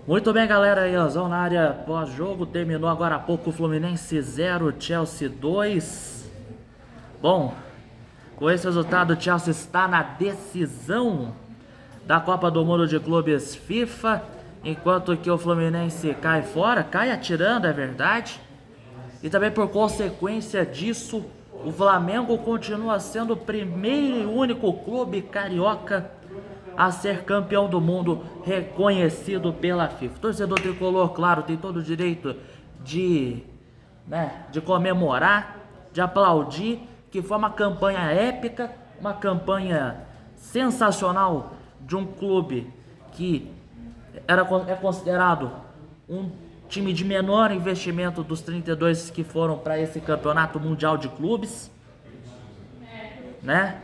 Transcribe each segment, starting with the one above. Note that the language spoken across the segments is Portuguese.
Muito bem, galera, aí, ó, na área pós-jogo, terminou agora há pouco o Fluminense 0, Chelsea 2. Bom, com esse resultado o Chelsea está na decisão da Copa do Mundo de Clubes FIFA, enquanto que o Fluminense cai fora, cai atirando, é verdade. E também por consequência disso, o Flamengo continua sendo o primeiro e único clube carioca a ser campeão do mundo reconhecido pela FIFA. O torcedor tricolor, claro, tem todo o direito de comemorar, de aplaudir, que foi uma campanha épica, uma campanha sensacional de um clube que é considerado um time de menor investimento dos 32 que foram para esse campeonato mundial de clubes, né?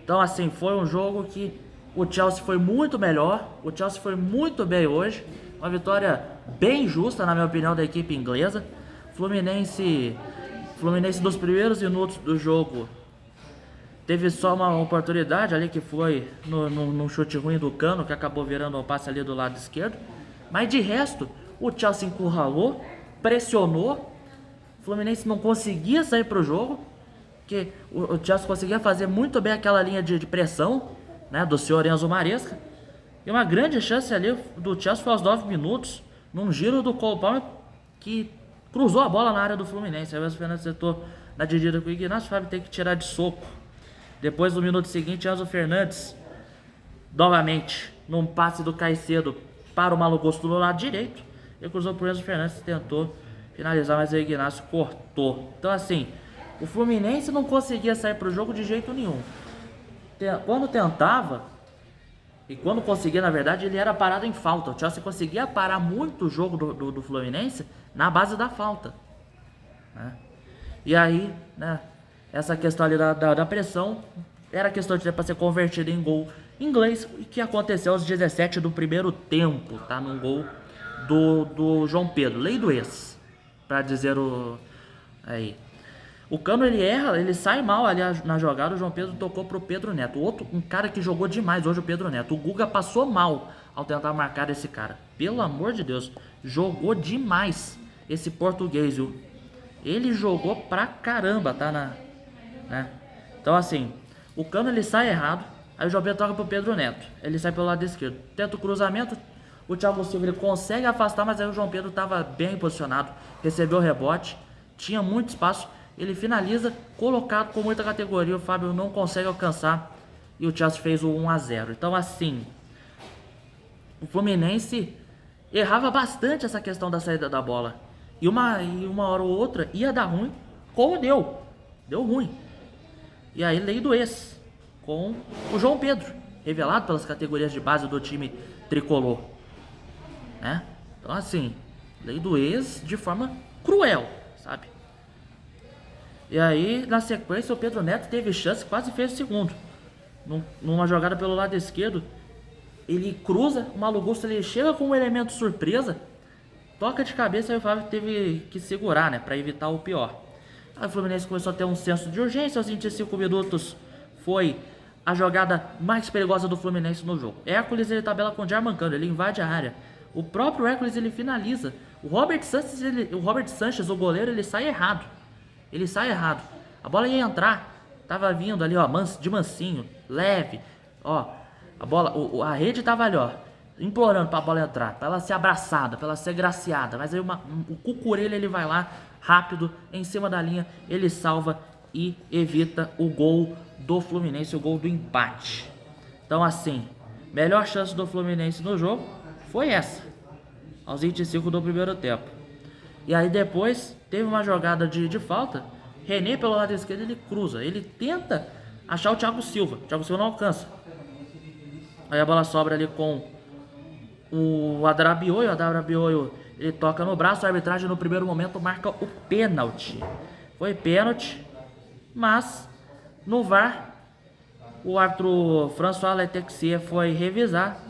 Então, assim, foi um jogo que o Chelsea foi muito melhor, o Chelsea foi muito bem hoje, uma vitória bem justa, na minha opinião, da equipe inglesa. Fluminense nos primeiros minutos do jogo teve só uma oportunidade ali, que foi num chute ruim do Cano, que acabou virando um passe ali do lado esquerdo. Mas de resto, o Chelsea encurralou, pressionou, o Fluminense não conseguia sair pro jogo, que o Chelsea conseguia fazer muito bem aquela linha de pressão, né, do senhor Enzo Maresca. E uma grande chance ali do Chelsea foi aos 9 minutos, num giro do Cole Palmer, que cruzou a bola na área do Fluminense. Aí o Enzo Fernandes tentou na dividida com o Ignacio, Fábio tem que tirar de soco. Depois, no minuto seguinte, Enzo Fernandes, novamente, num passe do Caicedo para o Malo Gusto do lado direito, ele cruzou para o Enzo Fernandes, tentou finalizar, mas o Ignacio cortou. Então, assim, o Fluminense não conseguia sair para o jogo de jeito nenhum. Quando tentava, e quando conseguia, na verdade, ele era parado em falta. O Chelsea conseguia parar muito o jogo do Fluminense na base da falta, né? E aí, né, essa questão ali da pressão era questão de para ser convertida em gol inglês, e que aconteceu aos 17 do primeiro tempo, tá? Num gol do João Pedro, lei do ex, pra dizer o... aí. O Cano, ele erra, ele sai mal ali na jogada, o João Pedro tocou pro Pedro Neto. Um cara que jogou demais hoje, o Pedro Neto. O Guga passou mal ao tentar marcar esse cara. Pelo amor de Deus, jogou demais esse português, viu? Ele jogou pra caramba, tá? Né? Então, assim, o Cano, ele sai errado, aí o João Pedro toca pro Pedro Neto. Ele sai pelo lado esquerdo, tenta o cruzamento, o Thiago Silva, ele consegue afastar, mas aí o João Pedro tava bem posicionado, recebeu o rebote, tinha muito espaço. Ele finaliza, colocado com muita categoria, o Fábio não consegue alcançar e o Chelsea fez o 1-0. Então, assim, o Fluminense errava bastante essa questão da saída da bola. E uma hora ou outra ia dar ruim, como deu. Deu ruim. E aí, lei do ex, com o João Pedro, revelado pelas categorias de base do time tricolor, né? Então, assim, lei do ex de forma cruel, sabe? E aí, na sequência, o Pedro Neto teve chance, quase fez o segundo. Numa jogada pelo lado esquerdo, ele cruza, o Malo Gusto, ele chega com um elemento surpresa, toca de cabeça, aí o Fábio teve que segurar, né, pra evitar o pior. Aí o Fluminense começou a ter um senso de urgência, aos 25 minutos foi a jogada mais perigosa do Fluminense no jogo. Hércules, ele tabela com o Diarmancano, ele invade a área. O próprio Hércules, ele finaliza. O Robert Sanches, o goleiro, ele sai errado. A bola ia entrar, tava vindo ali, ó, de mansinho, leve, ó. A rede tava ali, ó, implorando pra bola entrar, pra ela ser abraçada, pra ela ser graciada. Mas aí o Cucurella, ele vai lá, rápido, em cima da linha, ele salva e evita o gol do Fluminense, o gol do empate. Então, assim, melhor chance do Fluminense no jogo foi essa, aos 25 do primeiro tempo. E aí depois teve uma jogada de falta. René pelo lado esquerdo, ele cruza. Ele tenta achar o Thiago Silva. O Thiago Silva não alcança. Aí a bola sobra ali com o Adarabioio. O Adarabioio, ele toca no braço. A arbitragem no primeiro momento marca o pênalti. Foi pênalti, mas no VAR o árbitro François Letexier foi revisar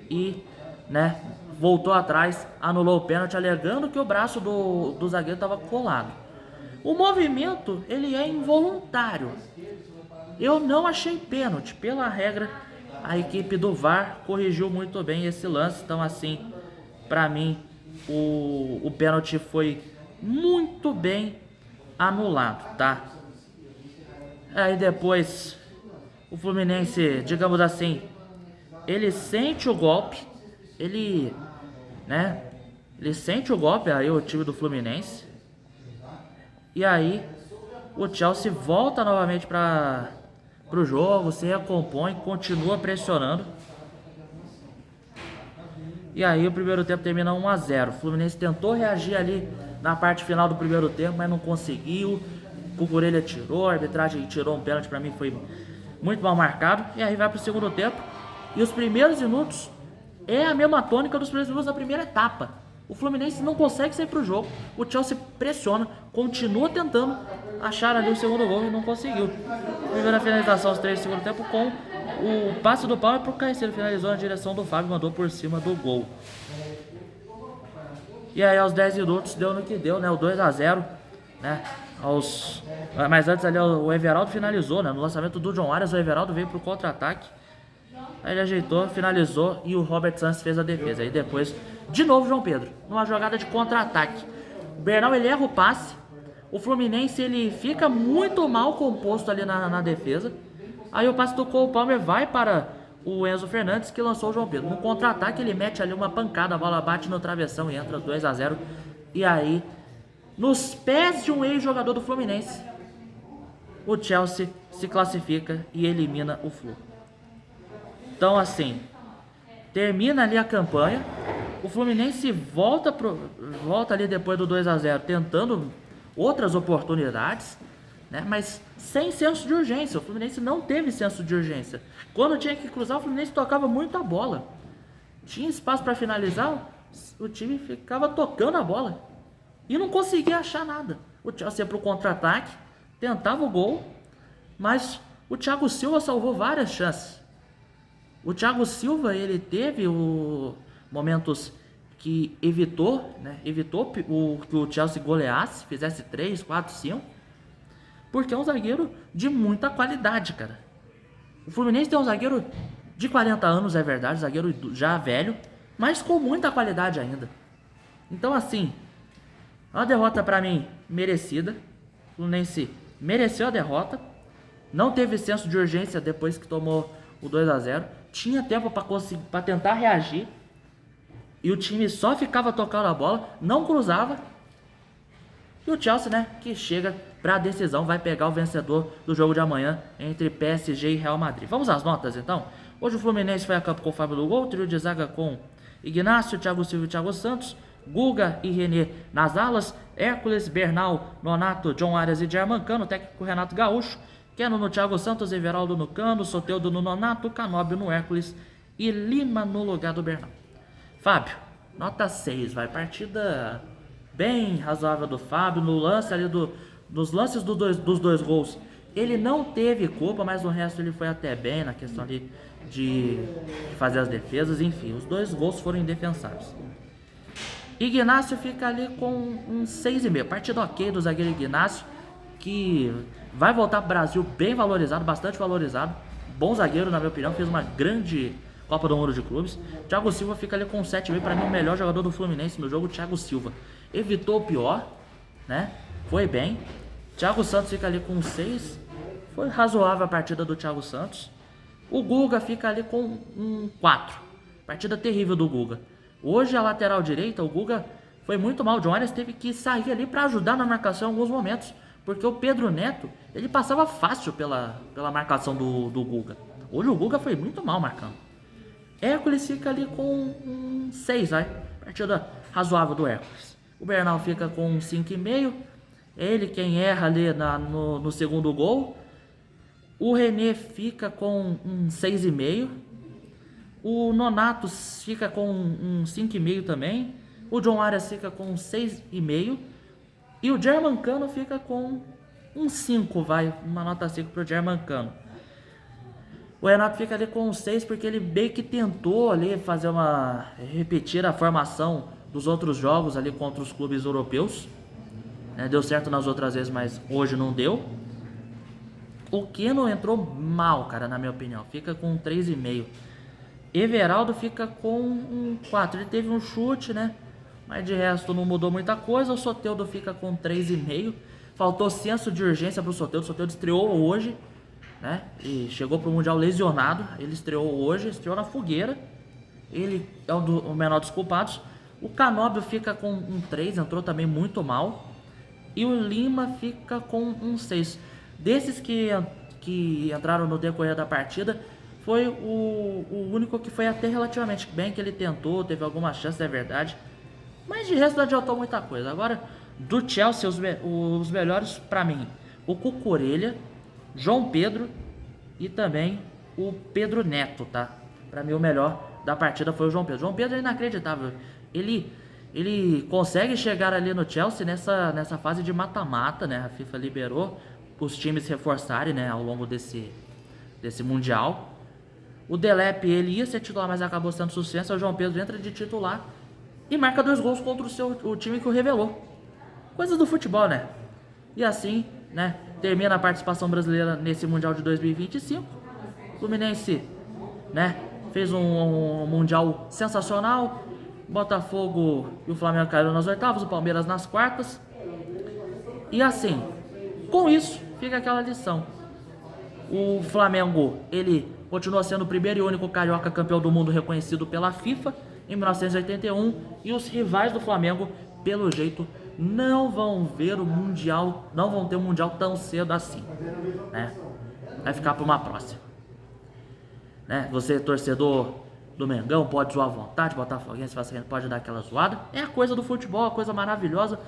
e, né, voltou atrás, anulou o pênalti, alegando que o braço do zagueiro estava colado. O movimento, ele é involuntário. Eu não achei pênalti, pela regra a equipe do VAR corrigiu muito bem esse lance. Então assim, pra mim, o pênalti foi muito bem anulado, tá? Aí depois, o Fluminense, digamos assim, ele sente o golpe, ele sente o golpe, aí o time do Fluminense. E aí, o Chelsea volta novamente pro jogo, se recompõe, continua pressionando. E aí o primeiro tempo termina 1 a 0. O Fluminense tentou reagir ali na parte final do primeiro tempo, mas não conseguiu. O Cucurella tirou, a arbitragem tirou um pênalti, pra mim foi muito mal marcado. E aí vai pro segundo tempo. E os primeiros minutos é a mesma tônica dos primeiros minutos da primeira etapa. O Fluminense não consegue sair pro jogo. O Chelsea pressiona, continua tentando achar ali o segundo gol e não conseguiu. Primeira finalização aos 3 do segundo tempo com o passe do Palmer pro Caicedo. Finalizou na direção do Fábio, mandou por cima do gol. E aí aos 10 minutos deu no que deu, né? O 2 a 0, né? Mas antes ali o Everaldo finalizou, né? No lançamento do John Arias, o Everaldo veio pro contra-ataque. Aí ele ajeitou, finalizou e o Robert Santos fez a defesa. Aí depois, de novo, João Pedro, numa jogada de contra-ataque. O Bernal, ele erra o passe. O Fluminense, ele fica muito mal composto ali na defesa. Aí o passe do Cole Palmer vai para o Enzo Fernandes, que lançou o João Pedro. No contra-ataque, ele mete ali uma pancada, a bola bate no travessão e entra 2 a 0. E aí, nos pés de um ex-jogador do Fluminense, o Chelsea se classifica e elimina o Flu. Então assim, termina ali a campanha, o Fluminense volta ali depois do 2 a 0 tentando outras oportunidades, né? Mas sem senso de urgência. O Fluminense não teve senso de urgência. Quando tinha que cruzar, o Fluminense tocava muito a bola. Tinha espaço para finalizar, o time ficava tocando a bola e não conseguia achar nada. O Chelsea ia pro contra-ataque, tentava o gol, mas o Thiago Silva salvou várias chances. O Thiago Silva, ele teve momentos que evitou que o Chelsea goleasse, fizesse 3, 4, 5, porque é um zagueiro de muita qualidade, cara. O Fluminense tem um zagueiro de 40 anos, é verdade, zagueiro já velho, mas com muita qualidade ainda. Então assim, uma derrota pra mim merecida. O Fluminense mereceu a derrota, não teve senso de urgência depois que tomou o 2 a 0. Tinha tempo para tentar reagir. E o time só ficava tocando a bola, não cruzava. E o Chelsea, né, que chega para a decisão, vai pegar o vencedor do jogo de amanhã entre PSG e Real Madrid. Vamos às notas então. Hoje o Fluminense foi a campo com o Fábio no gol, trio de zaga com Ignacio, Thiago Silva e Thiago Santos, Guga e René nas alas, Hércules, Bernal, Nonato, John Arias e Germancano, técnico Renato Gaúcho, Keno no Thiago Santos, Everaldo no Cano, Soteldo no Nonato, Canóbio no Hércules e Lima no lugar do Bernal. Fábio, nota 6, vai. Partida bem razoável do Fábio, no lance ali dos lances dos dois gols. Ele não teve culpa, mas no resto ele foi até bem na questão ali de fazer as defesas, enfim, os 2 gols foram indefensáveis. Ignacio fica ali com um 6,5, partida ok do zagueiro Ignacio, que vai voltar para o Brasil bem valorizado, bastante valorizado. Bom zagueiro, na minha opinião, fez uma grande Copa do Mundo de Clubes. Thiago Silva fica ali com 7,5, para mim o melhor jogador do Fluminense no jogo, Thiago Silva. Evitou o pior, né? Foi bem. Thiago Santos fica ali com 6. Foi razoável a partida do Thiago Santos. O Guga fica ali com um 4. Partida terrível do Guga. Hoje a lateral direita, o Guga foi muito mal. O John Arias teve que sair ali para ajudar na marcação em alguns momentos, porque o Pedro Neto, ele passava fácil pela marcação do Guga. Hoje o Guga foi muito mal marcando. Hércules fica ali com um 6, vai. Partida razoável do Hércules. O Bernal fica com um 5,5. Ele quem erra ali no segundo gol. O René fica com um 6,5. O Nonato fica com um 5,5 também. O John Arias fica com um 6,5. E o Germancano fica com um 5, vai. Uma nota 5 pro Germancano. O Renato fica ali com um 6 porque ele meio que tentou ali repetir a formação dos outros jogos ali contra os clubes europeus. Deu certo nas outras vezes, mas hoje não deu. O Keno entrou mal, cara, na minha opinião. Fica com 3,5. Everaldo fica com um 4. Ele teve um chute, né? Mas de resto não mudou muita coisa. O Soteldo fica com 3,5. Faltou senso de urgência pro Soteldo. O Soteldo estreou hoje, né? E chegou pro Mundial lesionado. Ele estreou hoje, estreou na fogueira. Ele é o menor dos culpados. O Canóbio fica com um 3, entrou também muito mal. E o Lima fica com um 6. Desses que entraram no decorrer da partida, foi o único que foi até relativamente bem, que ele tentou, teve alguma chance, é verdade. Mas de resto não adiantou muita coisa. Agora, do Chelsea, os melhores pra mim, o Cucurella, João Pedro e também o Pedro Neto, tá? Pra mim o melhor da partida foi o João Pedro. João Pedro é inacreditável. Ele consegue chegar ali no Chelsea nessa fase de mata-mata, né? A FIFA liberou os times reforçarem, né, ao longo desse Mundial. O Delep, ele ia ser titular, mas acabou sendo suspenso. O João Pedro entra de titular e marca 2 gols contra o time que o revelou. Coisas do futebol, né? E assim, né, termina a participação brasileira nesse Mundial de 2025. O Fluminense, né, fez um Mundial sensacional. Botafogo e o Flamengo caíram nas oitavas, o Palmeiras nas quartas. E assim, com isso, fica aquela lição. O Flamengo, ele continua sendo o primeiro e único carioca campeão do mundo reconhecido pela FIFA em 1981. E os rivais do Flamengo, pelo jeito, não vão ver o Mundial, não vão ter o Mundial tão cedo assim, né? Vai ficar para uma próxima, né? Você, torcedor do Mengão, pode zoar à vontade, botafoguense, pode dar aquela zoada. É a coisa do futebol, a coisa maravilhosa.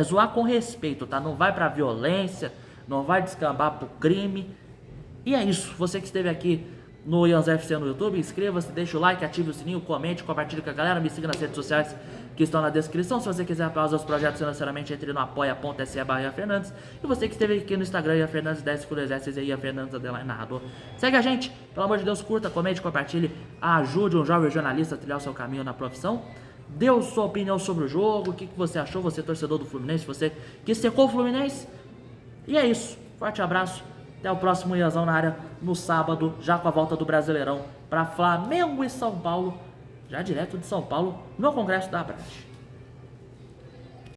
Zoar com respeito, tá? Não vai pra violência, não vai descambar pro crime. E é isso. Você que esteve aqui no Ianzé FC no YouTube, inscreva-se, deixa o like, ative o sininho, comente, compartilhe com a galera, me siga nas redes sociais que estão na descrição. Se você quiser apoiar os projetos financeiramente, entre no apoia.se/Fernandes. E você que esteve aqui no Instagram, Ian Fernandes 10 com 2 S, Ian Fernandes _narrador. Segue a gente, pelo amor de Deus, curta, comente, compartilhe, ajude um jovem jornalista a trilhar o seu caminho na profissão. Dê sua opinião sobre o jogo, o que você achou, você torcedor do Fluminense, você que secou o Fluminense. E é isso, forte abraço, até o próximo Ianzão na área no sábado, já com a volta do Brasileirão para Flamengo e São Paulo. Já direto de São Paulo, no Congresso da Abrage.